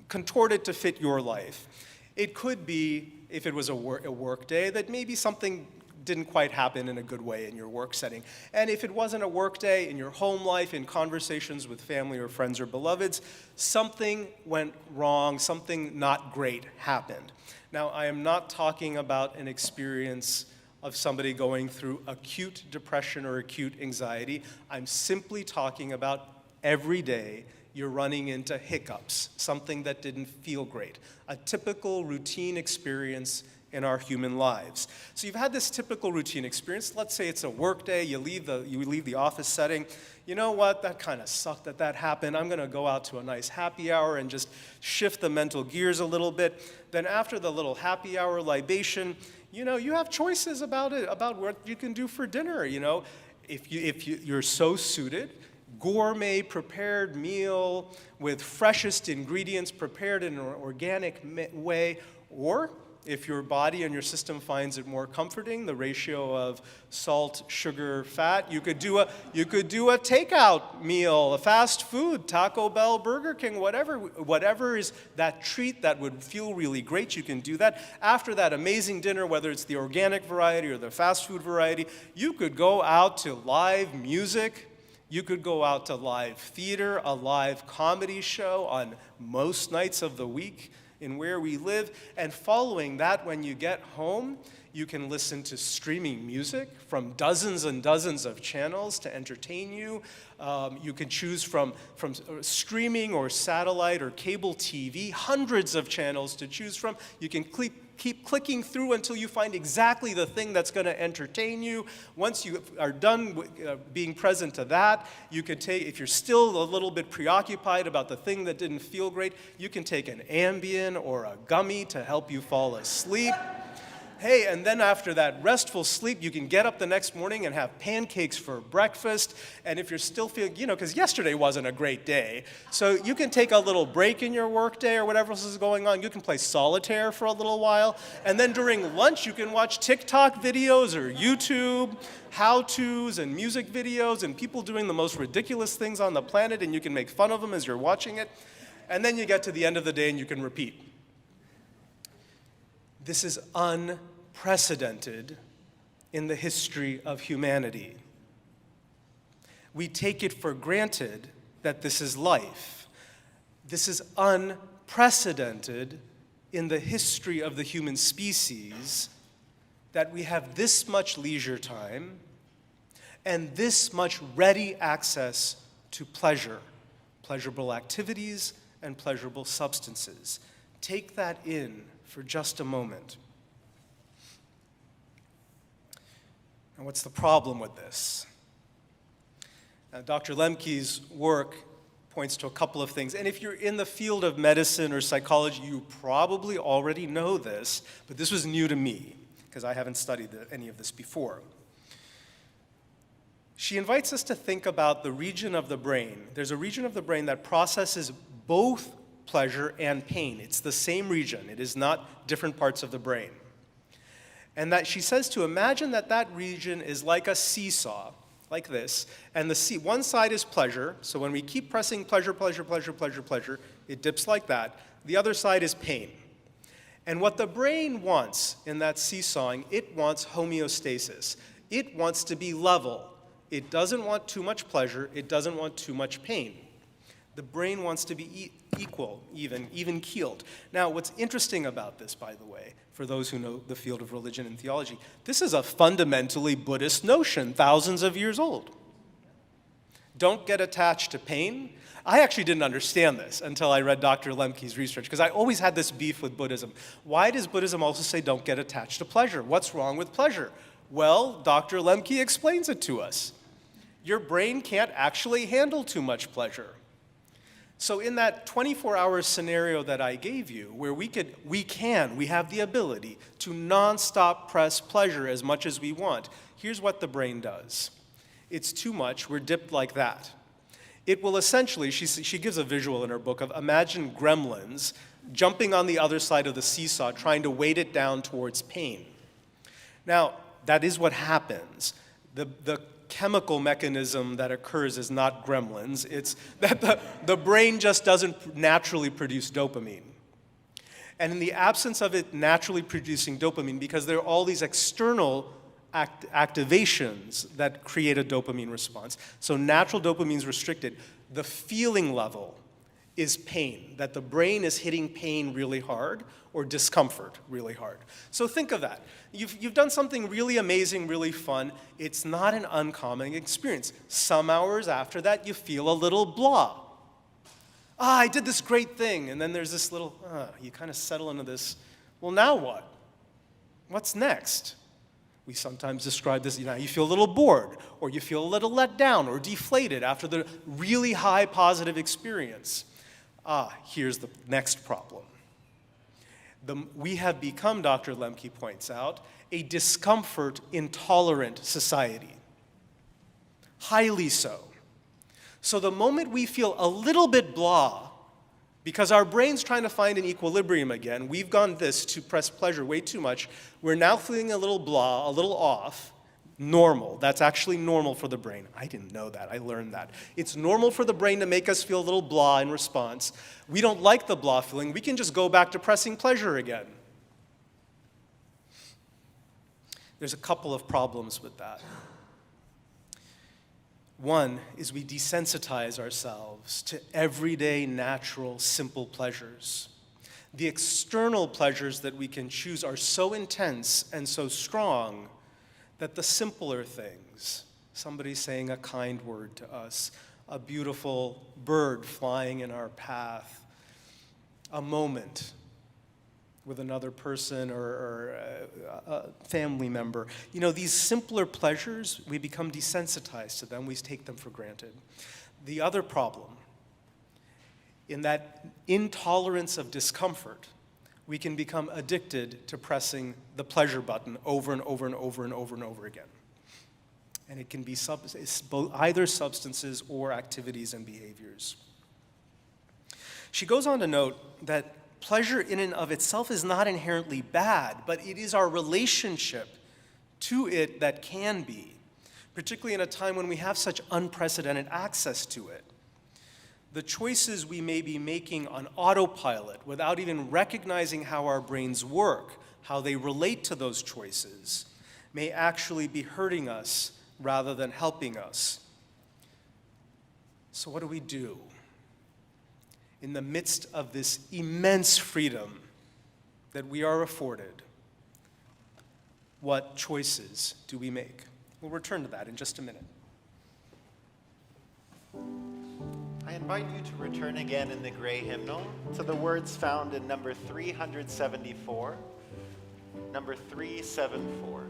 contort it to fit your life. It could be, if it was a work day, that maybe something didn't quite happen in a good way in your work setting. And if it wasn't a work day, in your home life, in conversations with family or friends or beloveds, something went wrong, something not great happened. Now, I am not talking about an experience of somebody going through acute depression or acute anxiety. I'm simply talking about every day you're running into hiccups, something that didn't feel great, a typical routine experience in our human lives. So you've had this typical routine experience. Let's say it's a work day, you leave the office setting. You know what, that kind of sucked that happened. I'm gonna go out to a nice happy hour and just shift the mental gears a little bit. Then after the little happy hour libation, you have choices about what you can do for dinner, If you're so suited, gourmet prepared meal with freshest ingredients prepared in an organic way, or if your body and your system finds it more comforting, the ratio of salt, sugar, fat, you could do a takeout meal, a fast food, Taco Bell, Burger King, whatever is that treat that would feel really great, you can do that. After that amazing dinner, whether it's the organic variety or the fast food variety, you could go out to live music. You could go out to live theater, a live comedy show on most nights of the week in where we live. And following that, when you get home, you can listen to streaming music from dozens and dozens of channels to entertain you. You can choose from streaming or satellite or cable TV, hundreds of channels to choose from. You can keep clicking through until you find exactly the thing that's going to entertain you. Once you are done being present to that, you can take, if you're still a little bit preoccupied about the thing that didn't feel great, you can take an Ambien or a gummy to help you fall asleep. Hey, and then after that restful sleep, you can get up the next morning and have pancakes for breakfast. And if you're still feeling, because yesterday wasn't a great day, so you can take a little break in your work day or whatever else is going on. You can play solitaire for a little while. And then during lunch, you can watch TikTok videos or YouTube, how-tos and music videos and people doing the most ridiculous things on the planet, and you can make fun of them as you're watching it. And then you get to the end of the day and you can repeat. This is unprecedented in the history of humanity. We take it for granted that this is life. This is unprecedented in the history of the human species that we have this much leisure time and this much ready access to pleasure, pleasurable activities and pleasurable substances. Take that in for just a moment. And what's the problem with this? Now, Dr. Lemke's work points to a couple of things. And if you're in the field of medicine or psychology, you probably already know this, but this was new to me because I haven't studied any of this before. She invites us to think about the region of the brain. There's a region of the brain that processes both pleasure and pain. It's the same region. It is not different parts of the brain. And that she says to imagine that region is like a seesaw, like this, and one side is pleasure, so when we keep pressing pleasure, pleasure, pleasure, pleasure, pleasure, it dips like that. The other side is pain. And what the brain wants in that seesawing, it wants homeostasis. It wants to be level. It doesn't want too much pleasure. It doesn't want too much pain. The brain wants to be equal, even keeled. Now, what's interesting about this, by the way, for those who know the field of religion and theology, this is a fundamentally Buddhist notion, thousands of years old. Don't get attached to pain. I actually didn't understand this until I read Dr. Lemke's research, because I always had this beef with Buddhism. Why does Buddhism also say don't get attached to pleasure? What's wrong with pleasure? Well, Dr. Lemke explains it to us. Your brain can't actually handle too much pleasure. So in that 24-hour scenario that I gave you, where we have the ability to nonstop press pleasure as much as we want, here's what the brain does. It's too much, we're dipped like that. It will essentially, she gives a visual in her book of imagine gremlins jumping on the other side of the seesaw, trying to weight it down towards pain. Now, that is what happens. The chemical mechanism that occurs is not gremlins. It's that the brain just doesn't naturally produce dopamine. And in the absence of it naturally producing dopamine, because there are all these external activations that create a dopamine response, so natural dopamine is restricted, the feeling level is pain, that the brain is hitting pain really hard or discomfort really hard. So think of that. You've done something really amazing, really fun. It's not an uncommon experience. Some hours after that, you feel a little blah. I did this great thing. And then there's this little, you kind of settle into this, well, now what? What's next? We sometimes describe this, you feel a little bored, or you feel a little let down or deflated after the really high positive experience. Here's the next problem. We have become, Dr. Lemke points out, a discomfort-intolerant society. Highly so. So the moment we feel a little bit blah, because our brain's trying to find an equilibrium again, we've gone this to press pleasure way too much, we're now feeling a little blah, a little off, normal. That's actually normal for the brain. I didn't know that. I learned that. It's normal for the brain to make us feel a little blah in response. We don't like the blah feeling. We can just go back to pressing pleasure again. There's a couple of problems with that. One is we desensitize ourselves to everyday, natural, simple pleasures. The external pleasures that we can choose are so intense and so strong that the simpler things, somebody saying a kind word to us, a beautiful bird flying in our path, a moment with another person or a family member. These simpler pleasures, we become desensitized to them. We take them for granted. The other problem, in that intolerance of discomfort, we can become addicted to pressing the pleasure button over and over and over and over and over again. And it can be either substances or activities and behaviors. She goes on to note that pleasure in and of itself is not inherently bad, but it is our relationship to it that can be, particularly in a time when we have such unprecedented access to it. The choices we may be making on autopilot without even recognizing how our brains work, how they relate to those choices, may actually be hurting us rather than helping us. So what do we do? In the midst of this immense freedom that we are afforded, what choices do we make? We'll return to that in just a minute. I invite you to return again in the gray hymnal to the words found in number 374, number 374.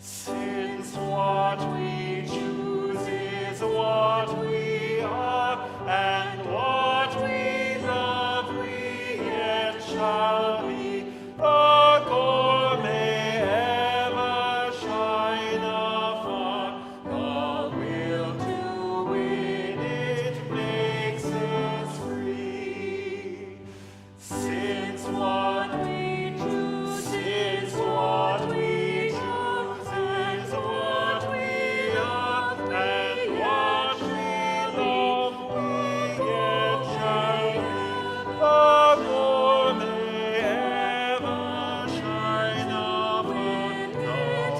Since what we choose is what we are, and what we love we yet shall be, the goal may ever shine afar. The will to win it makes us free. Since what we choose is what we choose is what we are, and what we love we yet shall be. The goal may ever shine upon. The will to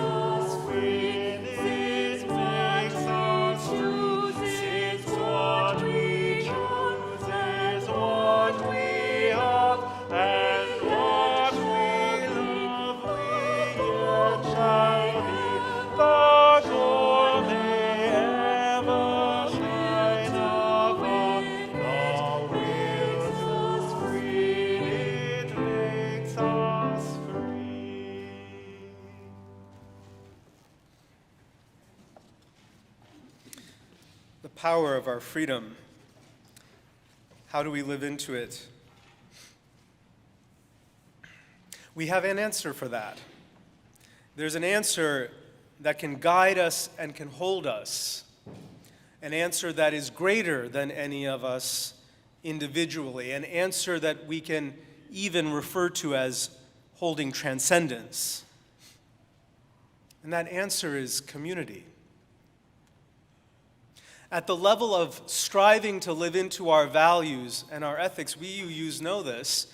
win it makes us true. Since what we choose is what we are, and what we love we yet shall be. The goal may ever shine upon. The will to win it makes us free. The power of our freedom. How do we live into it? We have an answer for that. There's an answer that can guide us and can hold us, an answer that is greater than any of us individually, an answer that we can even refer to as holding transcendence. And that answer is community. At the level of striving to live into our values and our ethics, we UUs know this,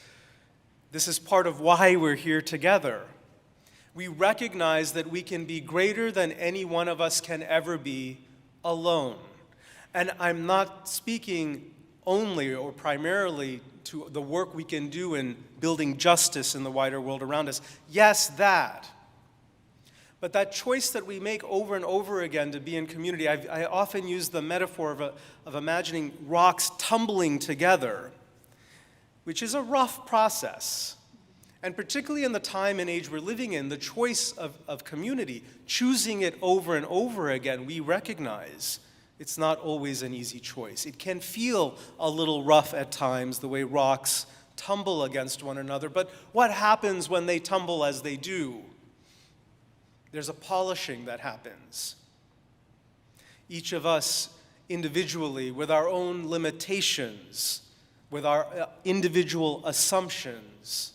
This is part of why we're here together. We recognize that we can be greater than any one of us can ever be alone. And I'm not speaking only or primarily to the work we can do in building justice in the wider world around us. Yes, that. But that choice that we make over and over again to be in community, I often use the metaphor of imagining rocks tumbling together, which is a rough process. And particularly in the time and age we're living in, the choice of community, choosing it over and over again, we recognize it's not always an easy choice. It can feel a little rough at times, the way rocks tumble against one another. But what happens when they tumble as they do? There's a polishing that happens. Each of us individually, with our own limitations, with our individual assumptions,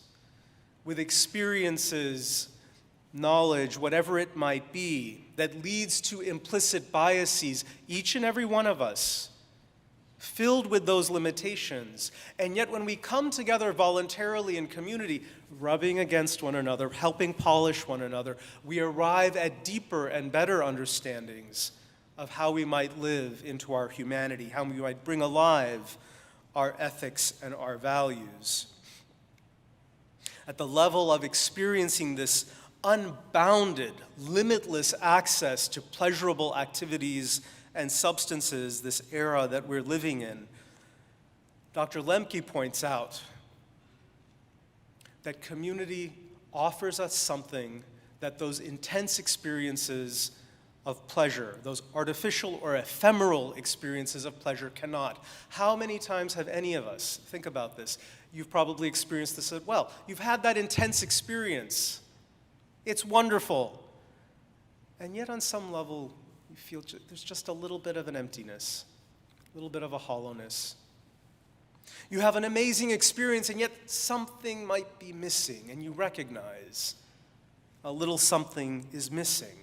with experiences, knowledge, whatever it might be, that leads to implicit biases, each and every one of us, filled with those limitations. And yet when we come together voluntarily in community, rubbing against one another, helping polish one another, we arrive at deeper and better understandings of how we might live into our humanity, how we might bring alive our ethics and our values. At the level of experiencing this unbounded, limitless access to pleasurable activities and substances, this era that we're living in, Dr. Lemke points out that community offers us something that those intense experiences of pleasure, those artificial or ephemeral experiences of pleasure cannot. How many times have any of us, think about this, you've probably experienced this as well. You've had that intense experience. It's wonderful. And yet on some level, you feel there's just a little bit of an emptiness, a little bit of a hollowness. You have an amazing experience, and yet something might be missing, and you recognize a little something is missing.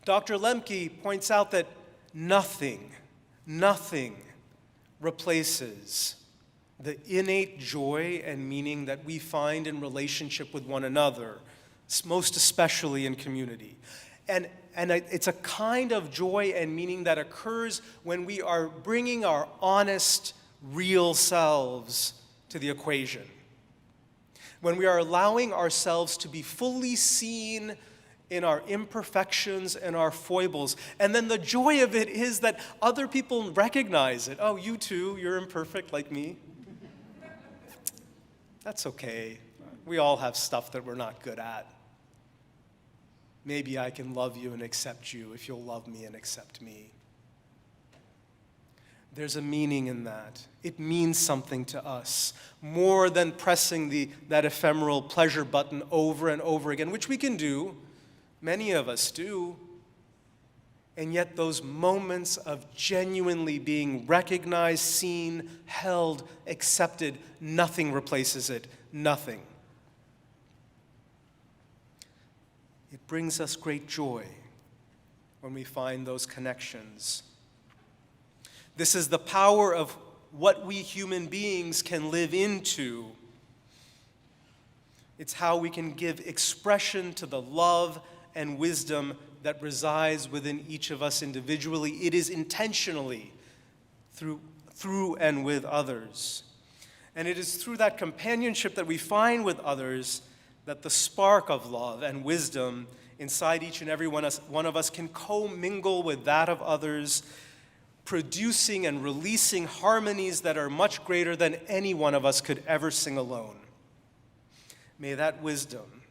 Dr. Lemke points out that nothing replaces the innate joy and meaning that we find in relationship with one another, most especially in community. And it's a kind of joy and meaning that occurs when we are bringing our honest, real selves to the equation. When we are allowing ourselves to be fully seen in our imperfections and our foibles. And then the joy of it is that other people recognize it. Oh, you too, you're imperfect like me. That's okay. We all have stuff that we're not good at. Maybe I can love you and accept you if you'll love me and accept me. There's a meaning in that. It means something to us, more than pressing that ephemeral pleasure button over and over again, which we can do. Many of us do. And yet those moments of genuinely being recognized, seen, held, accepted, nothing replaces it. Nothing. It brings us great joy when we find those connections. This is the power of what we human beings can live into. It's how we can give expression to the love and wisdom that resides within each of us individually. It is intentionally through and with others. And it is through that companionship that we find with others that the spark of love and wisdom inside each and every one of us can co-mingle with that of others, producing and releasing harmonies that are much greater than any one of us could ever sing alone. May that wisdom,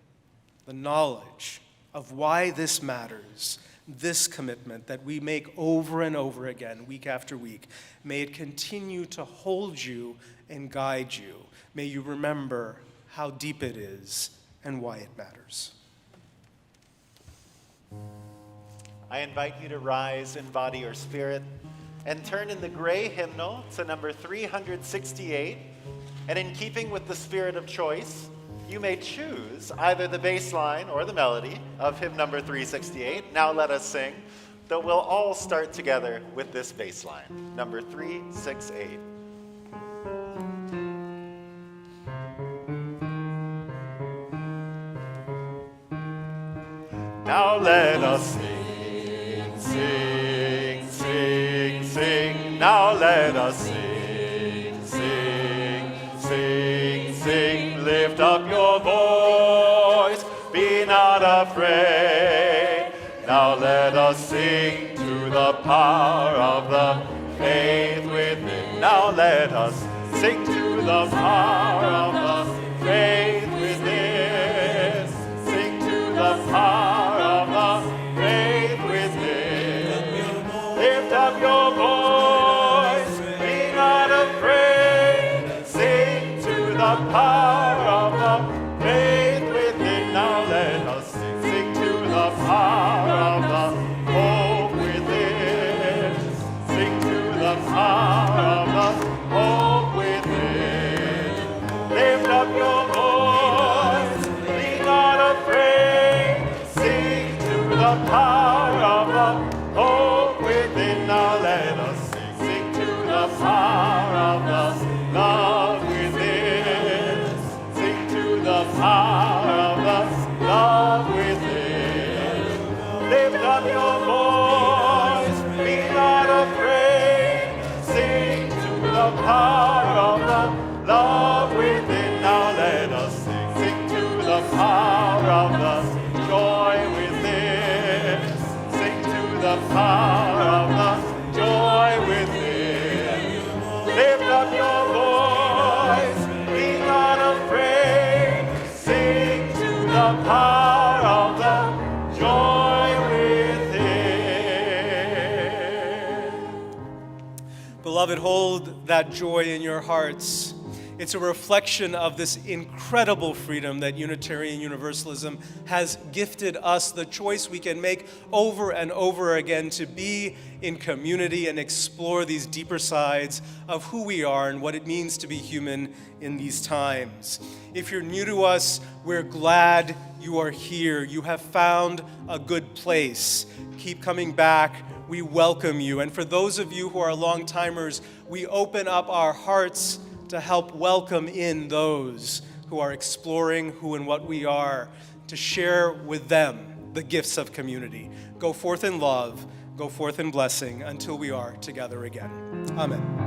the knowledge of why this matters, this commitment that we make over and over again, week after week, may it continue to hold you and guide you. May you remember how deep it is and why it matters. I invite you to rise in body or spirit and turn in the gray hymnal to number 368. And in keeping with the spirit of choice, you may choose either the bass line or the melody of hymn number 368. Now let us sing, though we'll all start together with this bass line, number 368. Now let us sing, sing, sing, sing. Now let us sing, sing, sing, sing. Lift up your voice, be not afraid. Now let us sing to the power of the faith within. Now let us sing to the power of the faith within. Sing to the power of the faith within. Lift up your voice, be not afraid. Sing to the power of the faith within. Now let us sing to the power of the hope within. Sing to the power of the hope within. Lift up your voice, be not afraid. Sing to the power of the hope within. Now let us sing to the power of the love within. Sing to the power of the love within. Lift up your voice, be not afraid. Sing to the power of the love within. Now let us sing to the power of the joy within. Sing to the power of the joy within. Lift up your voice, be not afraid. Sing to the power of the joy within. Beloved, hold that joy in your hearts. It's a reflection of this incredible freedom that Unitarian Universalism has gifted us, the choice we can make over and over again to be in community and explore these deeper sides of who we are and what it means to be human in these times. If you're new to us, we're glad you are here. You have found a good place. Keep coming back. We welcome you. And for those of you who are long-timers, we open up our hearts to help welcome in those who are exploring who and what we are, to share with them the gifts of community. Go forth in love, go forth in blessing until we are together again. Amen.